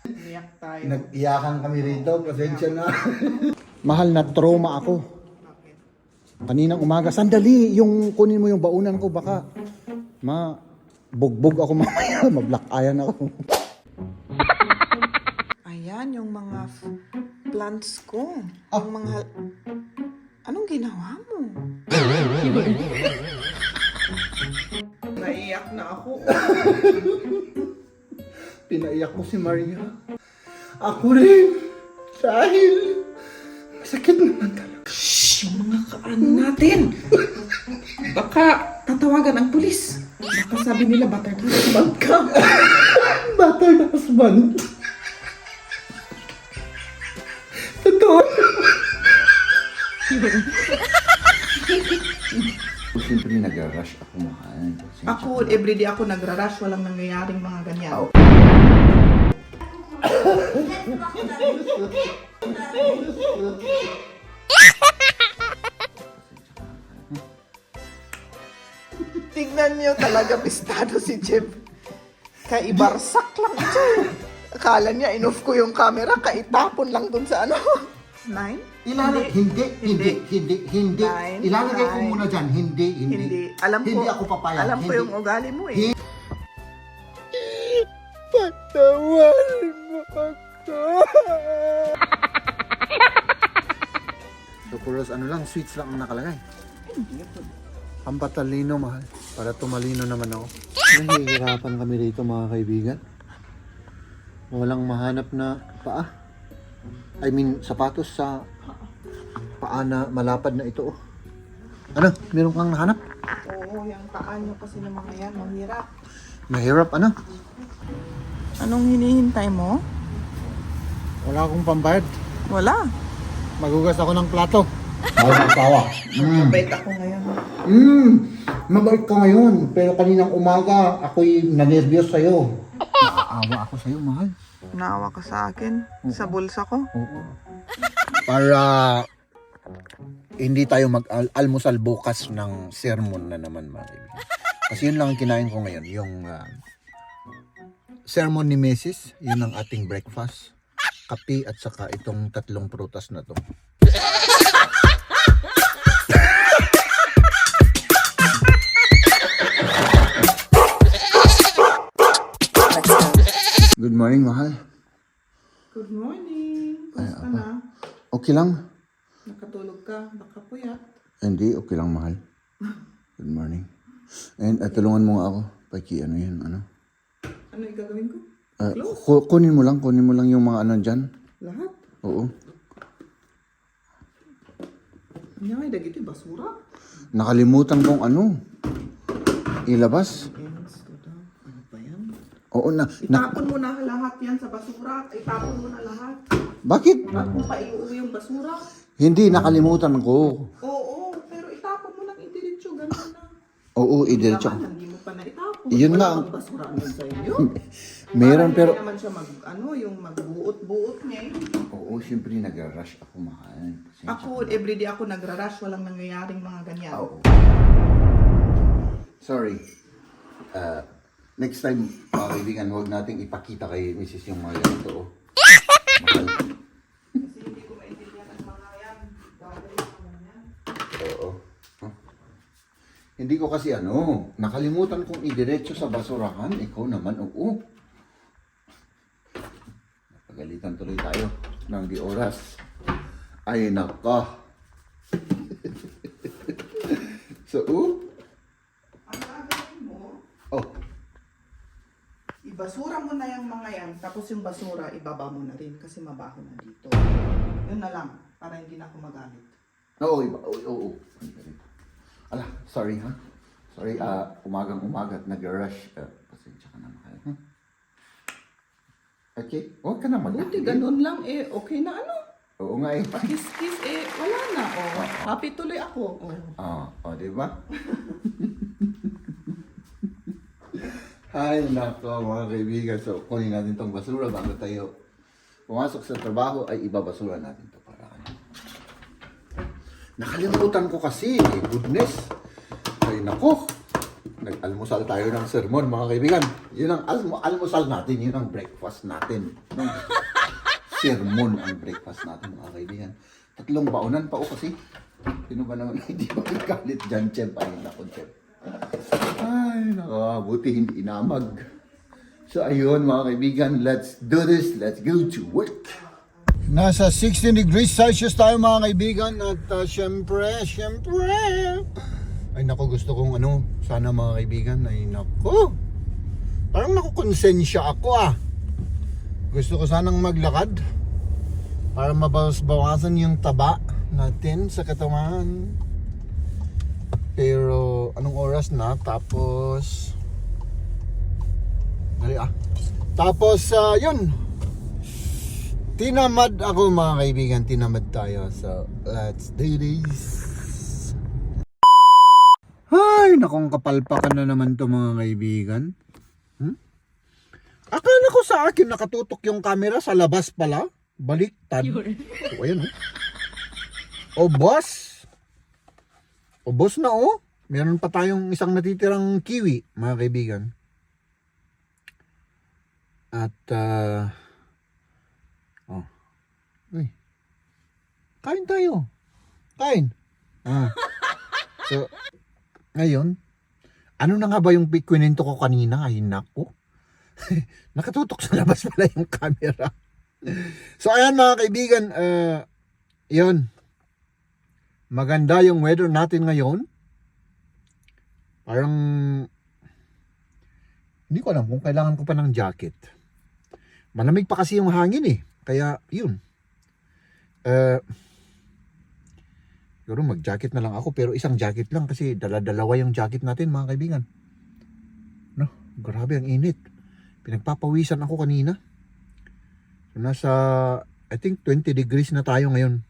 Iyak tayo. Nag-iyakan kami rito, pasensya na. Mahal na trauma ako. Kaninang umaga, sandali, yung kunin mo yung baunan ko, baka bugbog ako mamaya, ma-black iron ako. Ayan, yung mga plants ko. Yung mga... Anong ginawa mo? Naiyak na ako. Pinaiyak ko si Maria. Ako rin. Dahil masakit naman talaga. Shhh! Yung mga kaano natin. Baka tatawagan ang pulis. Baka sabi nila battered husband ka. Battered husband. Totoo. Siyempre nag-rush ako mahal. Ako, everyday ako nagra-rush. Walang nangyayaring mga ganyan. Tingnan niyo talaga pistado si Jeff. Kaibarsak lang ito. Akala niya in-off ko yung camera, kaitapon lang dun sa ano. 9? Hindi. Nine, Ilalagay ko nine. muna dyan. Hindi. Alam ko. Hindi ako papayag. Alam ko Hindi. yung ugali mo eh. Patawan mo ako. So, puros ano lang, sweets lang ang nakalagay. Pampatalino, mahal. Para tumalino naman ako. Nahihirapan kami rito, mga kaibigan. Walang mahanap na paa. I mean, sapatos sa paa na malapad na ito. Oh. Ano? Meron kang nahanap? Oo, yung paa niyo kasi ng mga yan, mahirap. Mahirap, ano? Anong hinihintay mo? Wala akong pambayad. Wala. Magugas ako ng plato. Tawa. Mabait ako ngayon. Mabait ka ngayon. Pero kaninang umaga, ako'y nanervyos sa'yo. Naaawa ako sa'yo, mahal. Naawa ka sa akin, sa bulsa ko. Oo. Para hindi tayo mag-almusal bukas ng sermon na naman, mga kaibigan. Kasi yun lang ang kinain ko ngayon. Yung sermon ni Mrs. Yun ang ating breakfast. Kape at saka itong 3 prutas na to. Good morning, mahal. Good morning. Basta na. Okay lang? Nakatulog ka, baka puyat. Hindi, okay lang, mahal. Good morning. And tulungan mo nga ako. Paki, ano yan, ano? Ano yung gagawin ko? Kunin mo lang yung mga ano dyan. Lahat? Oo. Ano nga, dagiti basura? Nakalimutan kong ano. Ilabas. Ano ba yan? Oo na. Itapon mo na lahat yan sa basura. Itapon mo na lahat. Bakit? At mo pa iuwi yung basura. Hindi, nakalimutan ko. Oo, pero itapon mo lang idiretso, ganun na. Oo, idiretso. Naman, hindi mo pa na itapon. Yun Wala nga. bang basura naman sa inyo. Meron, pero... Hindi naman siya yung magbuot-buot niya eh. Oo, siyempre nag-rush ako, mahal. Ako, everyday ako nagra-rush. Walang nangyayaring mga ganyan. Oo. Sorry. Next time, mga kaibigan, huwag nating ipakita kay Mrs. yung mga ganito. Oh. Mahal. Kasi hindi ko maintindihan ang mga yan. Gagawin ko naman yan. Oo. Huh? Hindi ko kasi nakalimutan kong idiretso sa basurahan. Ikaw naman, oo. Napagalitan tuloy tayo ng di oras. Ay, naka. So, Ang gagawin mo, oh. ibasura mo na yung mga yan. Tapos yung basura, ibaba mo na rin. Kasi mabaho na dito. Yun na lang. Para hindi na ako magalit. Oo, iba. Oo. Ala, sorry ha. Sorry, umagang-umaga at nag-rush. Pasensya ka na mahal. Huh? Okay, huwag ka na Buti, mag-activate. ganun lang eh. Okay na ano? Oo nga eh. Pakis-kis eh. Wala na. Oh. Happy tuloy ako. Oh. Di ba? Ay, nako mga kaibigan. So, kunin natin tong basura bago tayo pumasok sa trabaho ay ibabasura natin to para nakalimutan ko kasi. Goodness. Ay, nako. Nag-almusal tayo ng sermon, mga kaibigan. Yun ang almusal natin, yun ang breakfast natin. No? Sermon ang breakfast natin, mga kaibigan. 3 baonan pa o kasi. Sino ba naman hindi magagalit dyan, Chef? Ay, naku, Chef. Ay, buti hindi inamag. So, ayun, mga kaibigan, let's do this. Let's go to work. Nasa 16 degrees Celsius tayo, mga kaibigan. At syempre, ay nako, gusto kong sana mga kaibigan, ay nako. Parang nakukonsensya ako Gusto ko sanang maglakad para mabawas-bawasan yung taba natin sa katawan. Pero anong oras na? Tapos Tapos yun. Tinamad ako, mga kaibigan, tinamad tayo. So let's do this. Ay, nakong kapalpakan na naman to, mga kaibigan. Akala ko sa akin nakatutok yung camera sa labas pala. Baliktad. So, ayan O boss. Na Meron pa tayong isang natitirang kiwi, mga kaibigan. At uy. Kain tayo. Kain. So ngayon, ano na nga ba yung kininto ko kanina? Ay nako. Nakatutok sa labas pala yung camera. So ayan, mga kaibigan, yun. Maganda yung weather natin ngayon. Parang hindi ko alam kung kailangan ko pa ng jacket. Malamig pa kasi yung hangin Kaya yun. Siguro mag-jacket na lang ako, pero isang jacket lang kasi dala-dalawa yung jacket natin, mga kaibigan. No, grabe ang init. Pinagpapawisan ako kanina. So, nasa I think 20 degrees na tayo ngayon.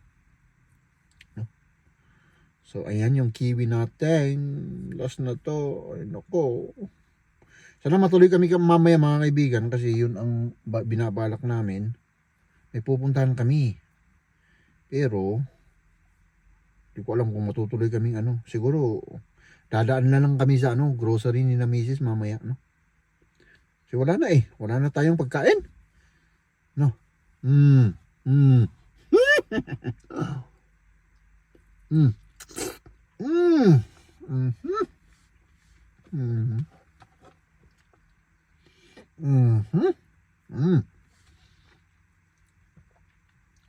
No? So ayan yung kiwi natin. Last na to. Ay nako. Sana matuloy kami mamaya, mga kaibigan, kasi yun ang binabalak namin. May pupuntahan kami. Pero hindi ko alam kung matutuloy kaming siguro dadaan na lang kami sa grocery ni na Mrs. mamaya, Kasi wala na wala na tayong pagkain. No.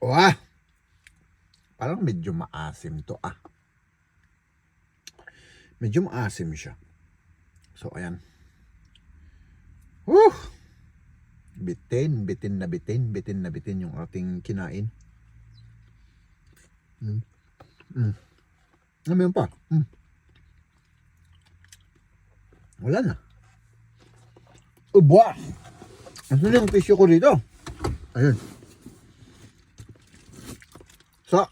Wah. Parang medyo maasim to Medyo maasim siya. So ayan. Bitin yung ating kinain. Meron pa. Wala na. Buwa. Ano yung tissue ko dito? Ayun. So,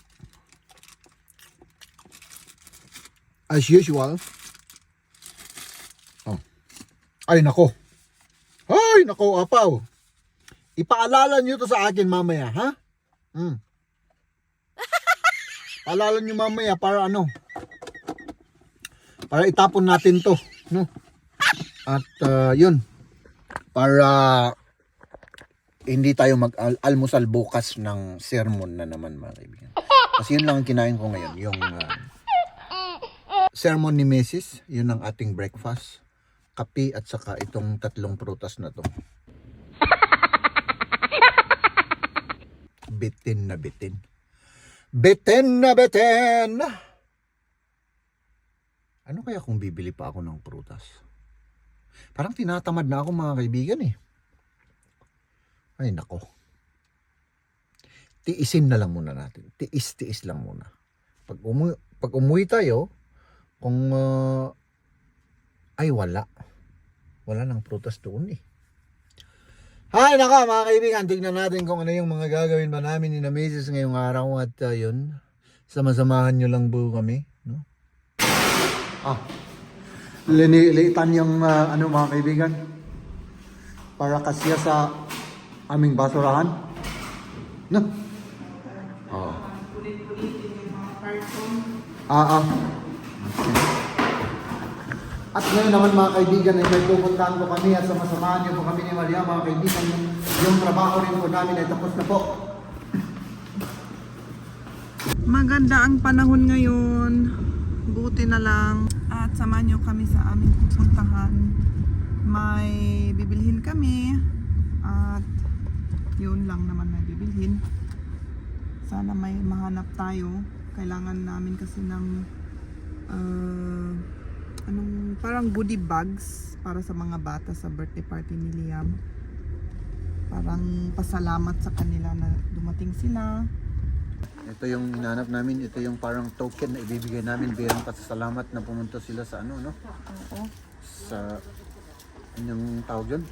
as usual. Ay nako, apaw. Ipaalala nyo to sa akin mamaya, ha? Paalala nyo mamaya para para itapon natin to, no? At yun, para hindi tayo mag-almusal bukas ng sermon na naman, mga kaibigan. Kasi yun lang ang kinain ko ngayon, yung sermon ni Mrs. Yun ang ating breakfast. Kape at saka itong 3 prutas na to. Bitin na bitin. Ano kaya kung bibili pa ako ng prutas? Parang tinatamad na ako, mga kaibigan Ay nako. Tiisin na lang muna natin. Tiis lang muna. Pag umuwi tayo, kung ay wala nang prutas doon Ay nako, mga kaibigan, tignan natin kung ano yung mga gagawin ba namin ni na Mrs. ngayong araw. At yun, sama-samahan nyo lang po kami, no? Linitan yung mga kaibigan, para kasya sa aming basurahan, no? At ngayon naman mga kaibigan ay may pupuntahan po kami at samasamahan niyo po kami ni Maria mga kaibigan. Yung trabaho rin po namin ay tapos na po. Maganda ang panahon ngayon. Buti na lang. At samahan nyo kami sa aming pupuntahan. May bibilhin kami. At yun lang naman may bibilhin. Sana may mahanap tayo. Kailangan namin kasi ng parang goodie bags para sa mga bata sa birthday party ni Liam. Parang pasalamat sa kanila na dumating sila. Ito yung hinanap namin, ito yung parang token na ibibigay namin bilang pasasalamat na pumunta sila sa ano, no? Oo. Sa, anong tawag yun?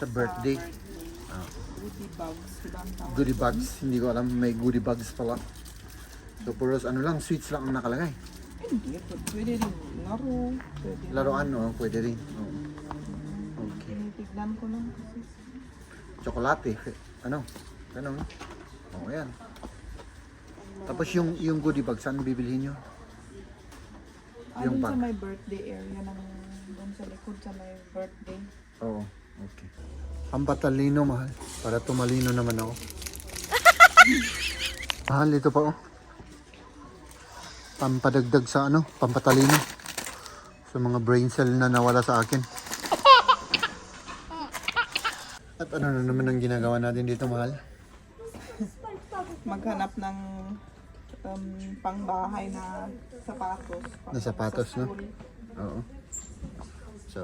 Sa birthday. Goodie bags. Diba ang tawag? Goodie bags, hindi ko alam, may goodie bags pala. So puros ano lang, sweets lang ang nakalagay. Hindi. Pwede rin laro. Pwede Laruan, no? Pwede rin. Oh. Okay. Tinitignan ko lang kasi. Tsokolate, ano? Ganun. Oh, ayan. Tapos yung goodie bag, saan bibilhin nyo? Yung Doon sa bag. may birthday area ng doon sa likod sa may birthday. Oo, okay. Pampatalino, mahal. Para tumalino naman ako. Mahal, ito pa oh. Pampadagdag sa ano, pampatalino. Sa mga brain cell na nawala sa akin. At ano na naman ang ginagawa natin dito, mahal? Maghanap ng pangbahay na sapatos. Na sapatos, sa no? school. Oo. So,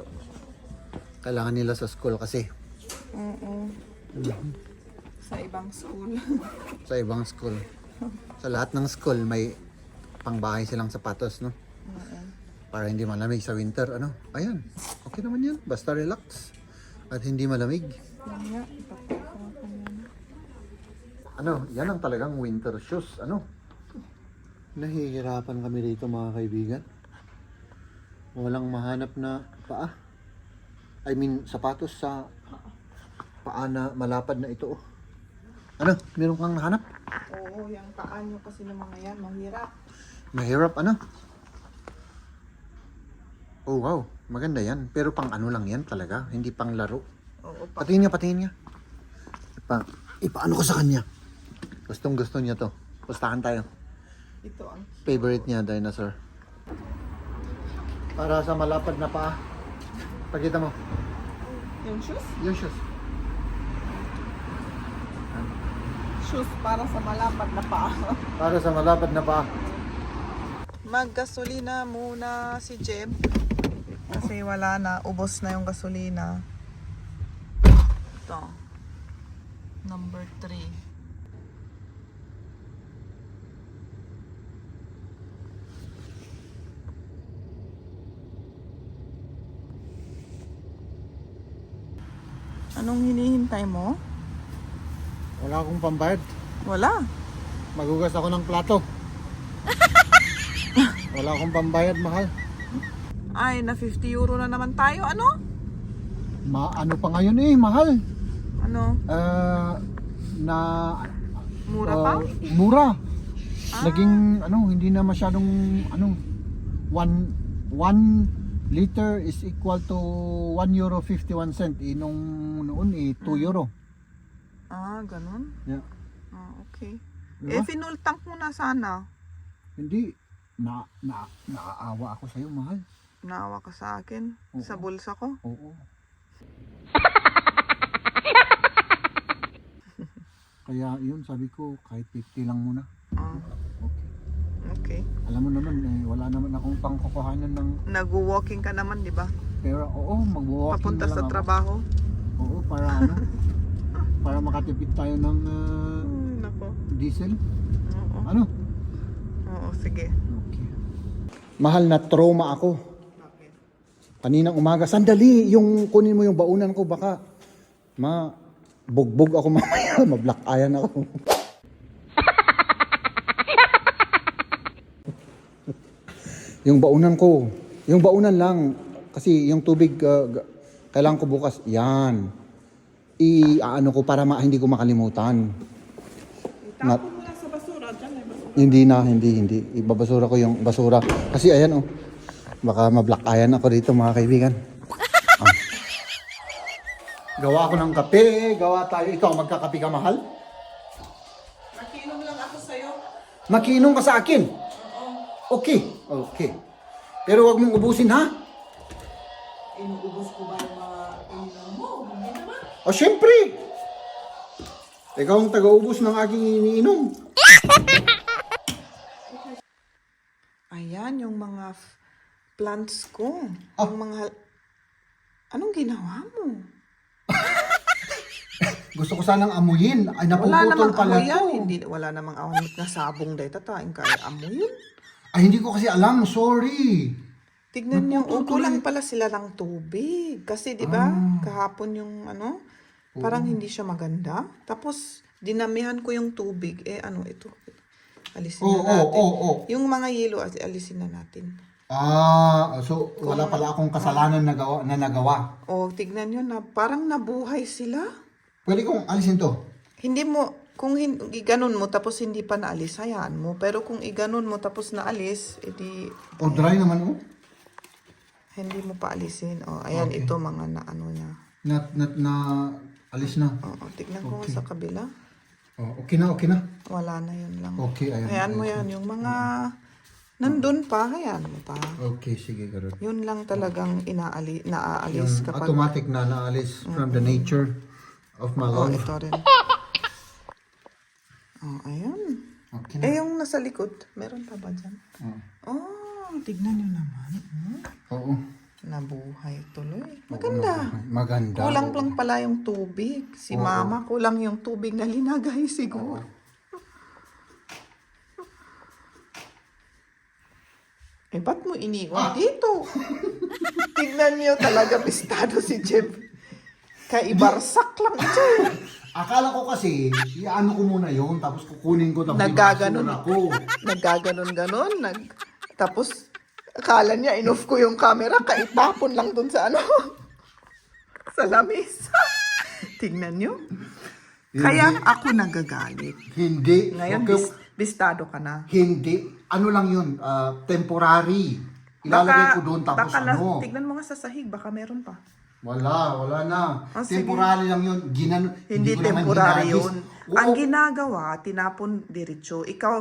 kailangan nila sa school kasi. Oo. Sa ibang school. Sa ibang school. Sa lahat ng school may pangbahay silang sapatos, no? Oo. Para hindi malamig sa winter, ano? Ayan, okay naman yan. Basta relax. At hindi malamig. Yan nga, ipapasok ko yan. Ano, yan ang talagang winter shoes, ano? Nahihirapan kami rito mga kaibigan. Walang mahanap na paa. I mean, sapatos sa paa na malapad na ito. Oh. Ano, meron kang nahanap? Oo, yung paa nyo kasi ng mga yan, mahirap. Mahirap, ano? Oh, wow. Maganda yan. Pero pang ano lang yan talaga. Hindi pang laro. Oo, Patingin niya, patingin niya. Ipaano ko sa kanya? Gustong gusto niya to. Pustahan tayo. ito ang Favorite niya, dinosaur. Para sa malapad na paa. Pagkita mo. yung shoes. Yung shoes. Shoes para sa malapad na paa. Para sa malapad na paa. Maggasolina muna si Jeb. Kasi wala na, ubos na yung gasolina. Ito. Number 3. Anong hinihintay mo? Wala akong pambayad. Wala. Magugas ako ng plato. Wala akong pambayad, mahal. Ay, na 50 euro na naman tayo. Ano? Ano pa ngayon eh, mahal. Ano? Na Mura pa? Mura. Naging hindi na masyadong 1 liter is equal to 1 euro 51 cent. Nung noon 2 euro. Ah, ganun? Yeah. Ah, okay. Diba? Fuel tank mo na sana. Hindi. Naaawa ako sa'yo, mahal. Naawa ka sa akin. Oo. Sa bulsa ko. Oo. Kaya yun, sabi ko, kahit 50 lang muna. Ah, Okay. okay. Alam mo naman, wala naman akong pangkukuhanan ng Nag-walking ka naman, di ba? pera. Oo, mag-walking Papunta na lang sa ako. trabaho. Oo, para para makatipid tayo ng Ay, nako. diesel. Oo. Ano? Oo, sige. Okay. Mahal na trauma ako. Bakit? Kaninang umaga, sandali, yung kunin mo yung baunan ko, baka bugbog ako mamaya, ma-black iron ako. Yung baunan ko, yung baunan lang, kasi yung tubig, kailangan ko bukas, yan. Ano ko para hindi ko makalimutan. Itapon mo lang sa basura. Diyan may basura. Hindi. Ibabasura ko yung basura. Kasi ayan Baka mablakayan ako dito mga kaibigan. Ah. Gawa ako ng kape, gawa tayo. Ikaw, magkakape ka, mahal? Makiinom lang ako sa'yo. Makiinom ka sa akin? Okay, okay. Pero wag mong ubusin, ha? Inuubos ko ba yung mga ininom mo? Hindi naman. O, syempre! Ikaw ang taga-ubos ng aking iniinom. Ayan, yung mga plants ko. Ah. Yung mga... Anong ginawa mo? Gusto ko sanang amuyin. Ay, Wala napuputol namang pala amoy yan. to. Hindi, wala namang amoy na sabong dahil tatain ka. Amoy yun. Ay, hindi ko kasi alam. Sorry. Tignan niyo, Napuputol kulang pala sila ng tubig. Kasi 'di ba, kahapon yung ano, parang hindi siya maganda. Tapos dinamihan ko yung tubig. Ano ito? Alisin na natin. Yung mga yelo alisin na natin. So wala pala akong kasalanan na nagawa. Tignan niyo na parang nabuhay sila. Pwede kong alisin to. Hindi mo kung iganon mo tapos hindi pa naalis, hayaan mo. Pero kung iganon mo tapos naalis, edi Dry naman, oh. hindi mo pa alisin. Ayan, Okay. ito mga na ano niya. Na alis na. Tignan ko nga sa kabila. Okay na, okay na. Wala na yun lang. Okay, ayan. Hayaan mo yan. Yung mga nandun pa, hayaan mo pa. Okay, sige, Karot. Yun lang talagang naaalis Yung kapag... automatic na naalis from the nature of my life. ito rin. Ayan. Okay na. Yung nasa likod, meron pa ba dyan? Tignan nyo naman. Oo. Nabuhay tuloy. Maganda. Maganda. Kulang lang pala yung tubig. Si mama, kulang yung tubig na linagay siguro. Ba't mo iniwan dito? Tignan niyo talaga pistado si Jem. Kaibarsak lang siya. Akala ko kasi, iano ko muna yun, tapos kukunin ko, tapos Naggaganon ibabasura ko. Naggaganon-ganon. Tapos, akala niya, in-off ko yung camera, kaitapon lang dun sa ano, sa lamis. Tignan niyo. Kaya ako nagagalit. Hindi. Ngayon, Okay. bistado ka na. Hindi. Ano lang yun, temporary. Ilalagay ko doon, tapos ano. Tignan mo nga sa sahig, baka meron pa. Wala na. Sige. Temporary lang yun. Hindi ko naman temporary ginagis. yun. Oo. Ang ginagawa, tinapon diretso. Ikaw,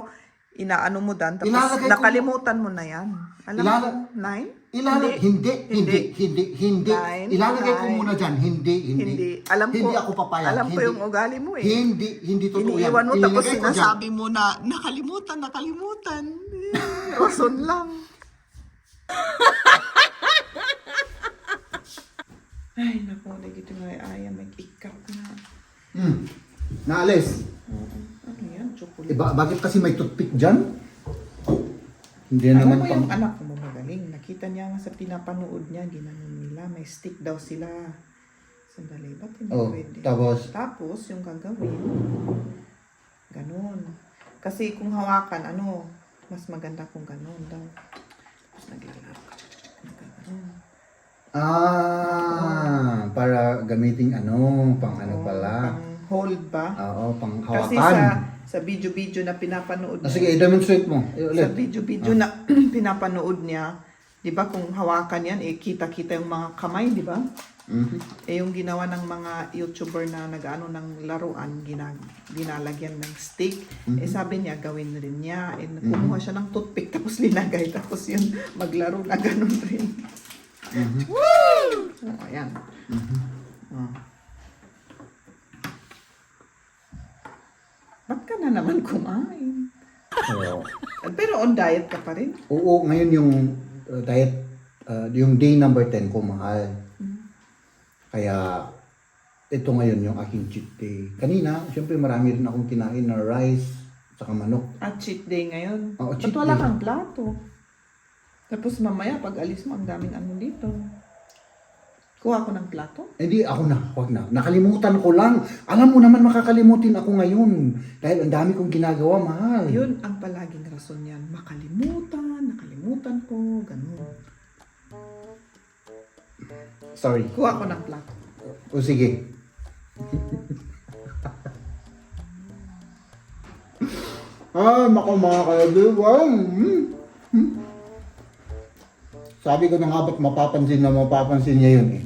inaano mo dan, tapos Ilalagay ko- nakalimutan mo na yan. Alam mo, 9? Hindi. Nine, Ilalagay ko nine. muna dyan. Hindi. Alam ko, Hindi ako papayag. alam ko yung ugali mo eh. Hindi totoo yan. Iniiwan mo tapos Ilalagay ko dyan. sinasabi mo na nakalimutan. Rason lang. Ay, naku, nagito nga ay may ikap na. Naalis. Ano yan, chocolate? Bakit kasi may toothpick dyan? Hindi Alam naman mo yung anak mo magaling. Nakita niya nga sa pinapanood niya, ginanon nila. May stick daw sila. Sandali, ba't hindi pwede? Tapos, yung gagawin, ganun. Kasi kung hawakan, mas maganda kung ganun daw. Tapos naglalaro ka. Ganun. para gamiting pang pala. Pang hold ba? Oo, pang Kasi hawakan. sa video-video na pinapanood Sige, i-demonstrate mo. sa Ulit. video-video na pinapanood niya, 'di ba kung hawakan 'yan kita-kita yung mga kamay, 'di ba? Yung ginawa ng mga YouTuber na nag-ano ng laruan, dinalagyan ng stick. Sabi niya gawin rin niya. Kumuha siya ng toothpick tapos linagay tapos yun maglaro na ganun rin. Woo! Ayan. Ba't ka na naman kumain? Oo. Pero on diet ka pa rin? Oo, ngayon yung diet, yung day number 10 ko, mahal. Kaya, ito ngayon yung aking cheat day. Kanina, syempre marami rin akong kinain na rice, saka manok. At cheat day ngayon? Oo, cheat Ba't wala day. kang plato? Tapos mamaya, pag alis mo, ang daming ano dito. Kuha ko ng plato? Hindi, ako na, wag na. Nakalimutan ko lang. Alam mo naman, makakalimutin ako ngayon. Dahil ang dami kong ginagawa, mahal. Yun ang palaging rason yan. Nakalimutan ko, ganun. Sorry. Kuha ko ng plato. O sige. Nako mga kaibigan. Sabi ko na nga ba't mapapansin niya yun eh.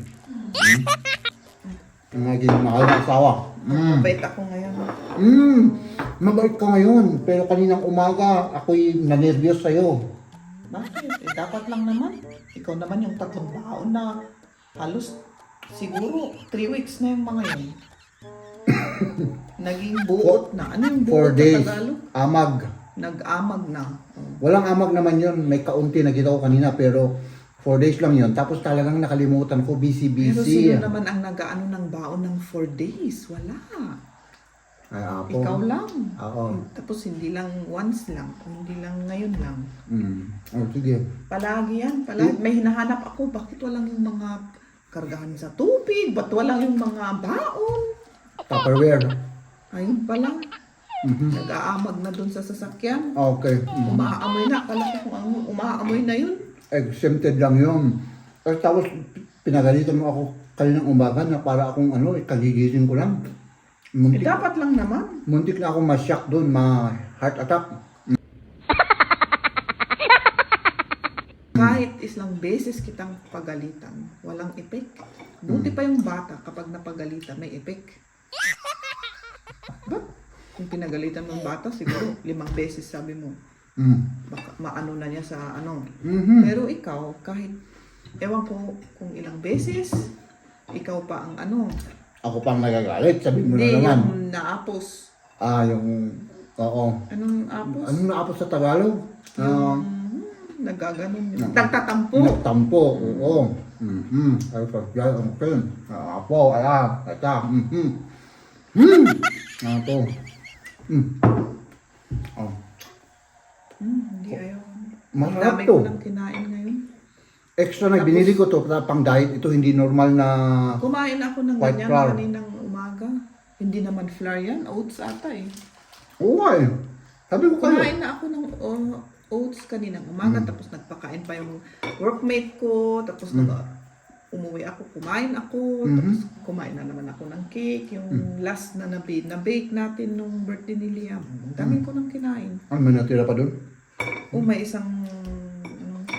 Ang naging mahal na asawa. Mabait ako ngayon. Mabait ka ngayon. Pero kaninang umaga, ako'y nanervyos sa'yo. Bakit? Dapat lang naman. Ikaw naman yung tatlong baon na halos siguro 3 weeks na yung mga yun. Naging buot na. Ano yung 4 buot days. sa Tagalog? Amag. Nag-amag na. Walang amag naman yun. May kaunti na kita ko kanina pero 4 days lang yun. Tapos talagang nakalimutan ko. Pero Busy. sino naman ang nag-ano ng baon ng 4 days? Wala. Ay, ako. Ikaw lang. Oo. Tapos hindi lang once lang. Hindi lang ngayon lang. Oh, sige. Palagi yan. Palagi. May hinahanap ako. Bakit walang yung mga kargahan sa tubig? Ba't walang yung mga baon? Tupperware. Ayun pala. Nag-aamag na dun sa sasakyan. Okay. Umaamoy na. Akala ko kung ang umaamoy na yun. Exempted lang yun. Tapos pinagalitan mo ako kaninang umaga na para akong kagigising ko lang. Dapat lang naman. Muntik na akong ma-shock doon, ma-heart attack. Kahit islang beses kitang pagalitan, walang epek. Buti pa yung bata kapag napagalitan, may epek. Ba't? Kung pinagalitan ng bata, siguro 5 beses sabi mo, baka maano na niya sa ano. Pero ikaw, kahit, ewan ko kung ilang beses, ikaw pa ang ano. Ako pang nagagalit, sabi mo na Hindi, naman. yung naapos. Oo. Anong apos? Anong naapos sa Tagalog? Nagaganon yun. Nagtatampo. Nagtampo, oo. Ay, pagyan, ang film. Apo, ala, ata. Apo. Oh. Hindi ayaw. Ang Masarap dami to. ko nang kinain ngayon. Extra na binili ko to pang diet. Ito hindi normal na Kumain ako ng White ganyan flour. kaninang umaga. Hindi naman flour yan. Oats ata eh. Oo nga eh. Sabi ko kayo. Kumain na ako ng oats kaninang umaga. Tapos nagpakain pa yung workmate ko. Tapos umuwi ako, kumain ako. Tapos kumain na naman ako ng cake. Yung last na na-bake natin nung birthday ni Liam. Ang dami ko nang kinain. Ano, may natira pa doon? May isang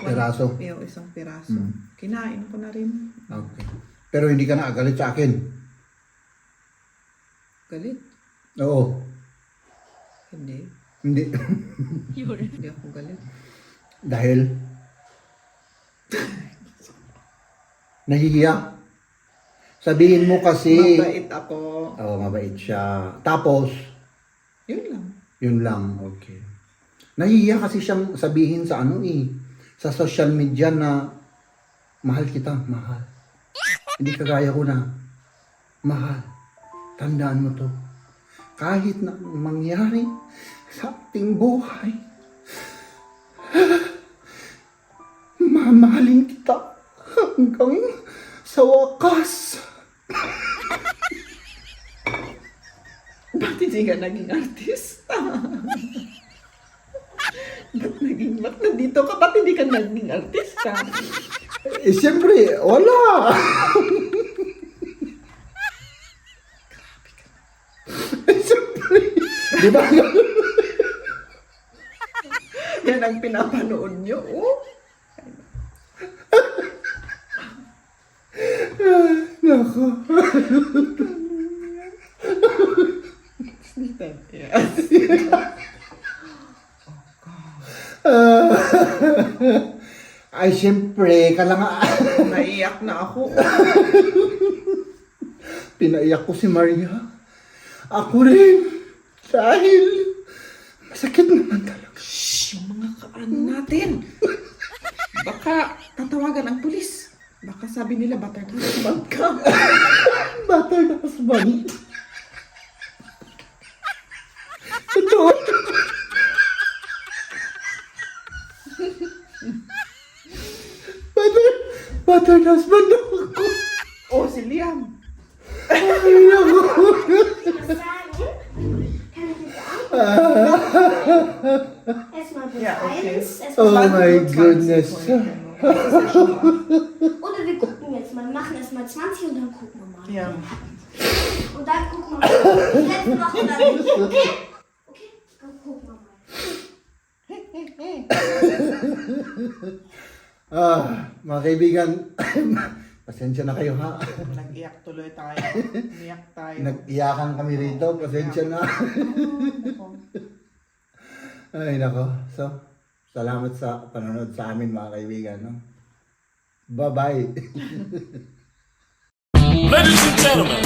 Piraso. Isang piraso. Kinain ko na rin. Okay. Pero hindi ka na agalit sa akin. Galit? Oo. Hindi. Hindi. Hindi ako galit. Dahil nahihiya. Sabihin mo kasi Mabait ako. Oo, mabait siya. Tapos Yun lang. yun lang. Okay. Nahihiya kasi siyang sabihin sa sa social media na mahal kita, mahal. Hindi kagaya ko na mahal. Tandaan mo to. Kahit na mangyari sa ating buhay, mamahalin kita hanggang sa wakas. Ba't hindi ka naging artista? Ba't nandito ka? Ba't hindi ka naging artista? Eh, siyempre, wala. Siyempre, di ba? Yan ang pinapanood nyo, oh. Nako. Yes. Ay, siyempre, Naiyak na ako. pinaiyak ko si Maria. Ako rin. Dahil masakit naman talaga. Shhh, yung mga kaano natin. Baka tatawagan ang pulis. Baka sabi nila, battered husband ka. Battered husband. Totoo. Battered husband ako. Oh, si Liam. Ay, naku. Erstmal bis Ja, okay. 1. Oh my goodness. Oder wir gucken jetzt mal, machen erstmal 20 und dann gucken wir mal. Ja. Und dann gucken wir mal. Die letzte Woche oder nicht. Okay, dann gucken wir mal. Mga kaibigan, pasensya na kayo ha. Nag-iyak tuloy tayo. Umiyak tayo. Nag-iyakan kami rito, pasensya na. Ay nako. So, salamat sa panonood sa amin mga kaibigan. No? Bye-bye. Ladies and gentlemen,